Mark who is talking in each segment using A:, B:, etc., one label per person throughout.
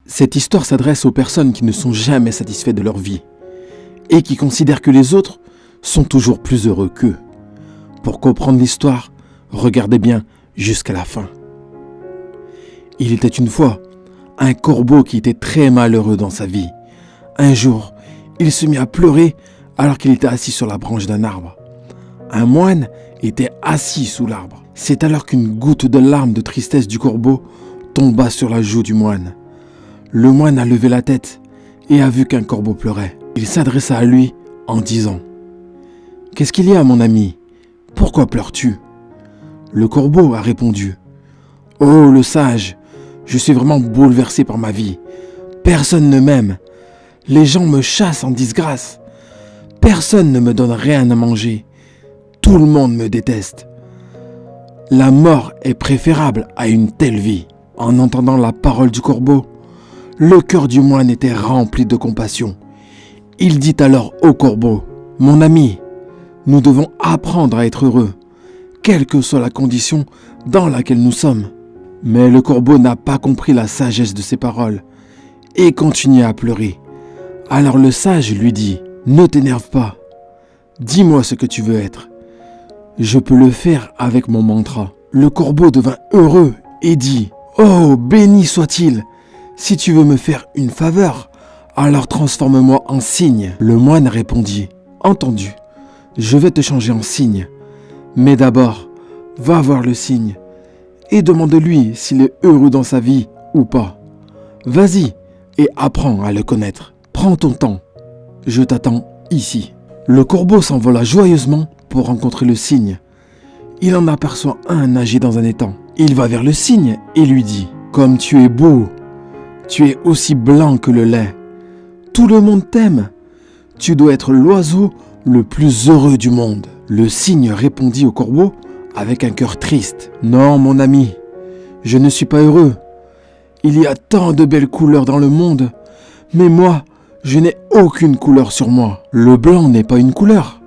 A: Cette histoire s'adresse aux personnes qui ne sont jamais satisfaites de leur vie et qui considèrent que les autres sont toujours plus heureux qu'eux. Pour comprendre l'histoire, regardez bien jusqu'à la fin. Il était une fois un corbeau qui était très malheureux dans sa vie. Un jour, il se mit à pleurer alors qu'il était assis sur la branche d'un arbre. Un moine était assis sous l'arbre. C'est alors qu'une goutte de larmes de tristesse du corbeau tomba sur la joue du moine. Le moine a levé la tête et a vu qu'un corbeau pleurait. Il s'adressa à lui en disant « Qu'est-ce qu'il y a, mon ami? Pourquoi pleures-tu » Le corbeau a répondu « Oh, le sage, je suis vraiment bouleversé par ma vie. Personne ne m'aime. Les gens me chassent en disgrâce. Personne ne me donne rien à manger. Tout le monde me déteste. La mort est préférable à une telle vie. » En entendant la parole du corbeau, le cœur du moine était rempli de compassion. Il dit alors au corbeau « Mon ami, nous devons apprendre à être heureux, quelle que soit la condition dans laquelle nous sommes. » Mais le corbeau n'a pas compris la sagesse de ces paroles et continue à pleurer. Alors le sage lui dit « Ne t'énerve pas, dis-moi ce que tu veux être. Je peux le faire avec mon mantra. » Le corbeau devint heureux et dit « Oh, béni soit-il! Si tu veux me faire une faveur, alors transforme-moi en cygne. » Le moine répondit « Entendu, je vais te changer en cygne. Mais d'abord, va voir le cygne et demande-lui s'il est heureux dans sa vie ou pas. Vas-y et apprends à le connaître. Prends ton temps, je t'attends ici. » Le corbeau s'envola joyeusement pour rencontrer le cygne. Il en aperçoit un nager dans un étang. Il va vers le cygne et lui dit « Comme tu es beau, tu es aussi blanc que le lait. Tout le monde t'aime. Tu dois être l'oiseau le plus heureux du monde. » Le cygne répondit au corbeau avec un cœur triste. « Non, mon ami, je ne suis pas heureux. Il y a tant de belles couleurs dans le monde, mais moi, je n'ai aucune couleur sur moi. Le blanc n'est pas une couleur.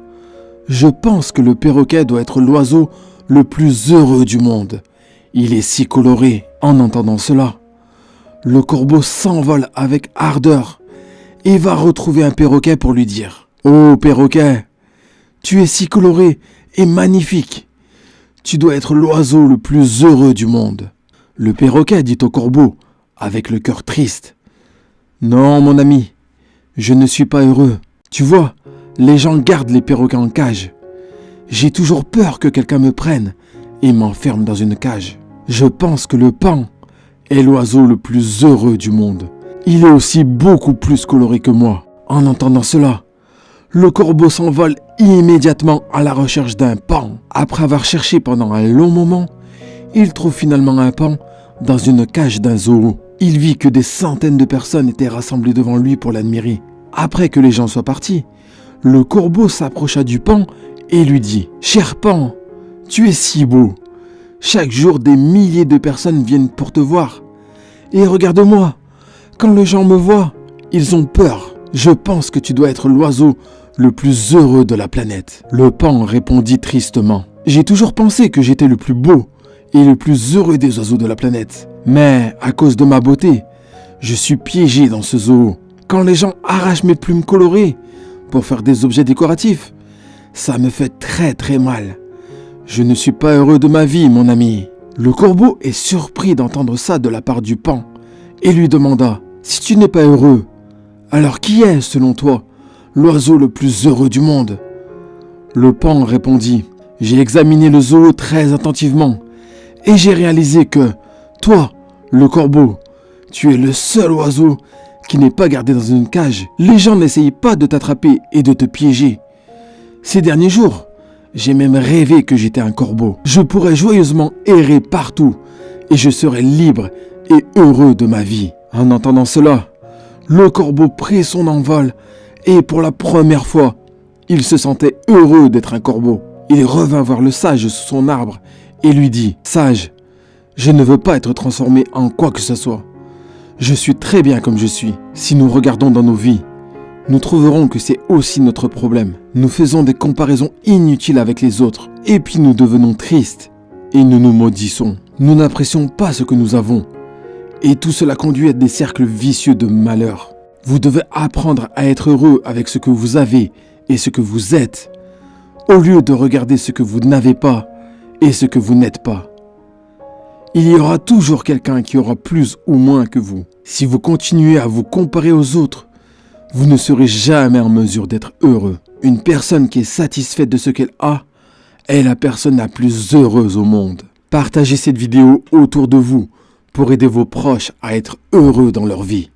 A: Je pense que le perroquet doit être l'oiseau le plus heureux du monde. Il est si coloré. » En entendant cela, le corbeau s'envole avec ardeur et va retrouver un perroquet pour lui dire « Oh perroquet, tu es si coloré et magnifique. Tu dois être l'oiseau le plus heureux du monde. » Le perroquet dit au corbeau avec le cœur triste « Non mon ami, je ne suis pas heureux. Tu vois, les gens gardent les perroquets en cage. J'ai toujours peur que quelqu'un me prenne et m'enferme dans une cage. Je pense que le paon est l'oiseau le plus heureux du monde. Il est aussi beaucoup plus coloré que moi. » En entendant cela, le corbeau s'envole immédiatement à la recherche d'un paon. Après avoir cherché pendant un long moment, il trouve finalement un paon dans une cage d'un zoo. Il vit que des centaines de personnes étaient rassemblées devant lui pour l'admirer. Après que les gens soient partis, le corbeau s'approcha du paon et lui dit « Cher paon, tu es si beau. Chaque jour, des milliers de personnes viennent pour te voir. Et regarde-moi, quand les gens me voient, ils ont peur. Je pense que tu dois être l'oiseau le plus heureux de la planète. » Le paon répondit tristement « J'ai toujours pensé que j'étais le plus beau et le plus heureux des oiseaux de la planète. Mais à cause de ma beauté, je suis piégé dans ce zoo. Quand les gens arrachent mes plumes colorées pour faire des objets décoratifs, ça me fait très très mal. Je ne suis pas heureux de ma vie, mon ami. » Le corbeau est surpris d'entendre ça de la part du paon et lui demanda « Si tu n'es pas heureux, alors qui est, selon toi, l'oiseau le plus heureux du monde ?» Le paon répondit « J'ai examiné le zoo très attentivement et j'ai réalisé que toi, le corbeau, tu es le seul oiseau qui n'est pas gardé dans une cage. Les gens n'essayent pas de t'attraper et de te piéger. Ces derniers jours, j'ai même rêvé que j'étais un corbeau. Je pourrais joyeusement errer partout et je serais libre et heureux de ma vie. » En entendant cela, le corbeau prit son envol et pour la première fois, il se sentait heureux d'être un corbeau. Il revint voir le sage sous son arbre et lui dit « Sage, je ne veux pas être transformé en quoi que ce soit. Je suis très bien comme je suis. Si nous regardons dans nos vies, nous trouverons que c'est aussi notre problème. Nous faisons des comparaisons inutiles avec les autres et puis nous devenons tristes et nous nous maudissons. Nous n'apprécions pas ce que nous avons Et tout cela conduit à des cercles vicieux de malheur. Vous devez apprendre à être heureux avec ce que vous avez et ce que vous êtes, au lieu de regarder ce que vous n'avez pas et ce que vous n'êtes pas. Il y aura toujours quelqu'un qui aura plus ou moins que vous. Si vous continuez à vous comparer aux autres, vous ne serez jamais en mesure d'être heureux. Une personne qui est satisfaite de ce qu'elle a est la personne la plus heureuse au monde. Partagez cette vidéo autour de vous pour aider vos proches à être heureux dans leur vie.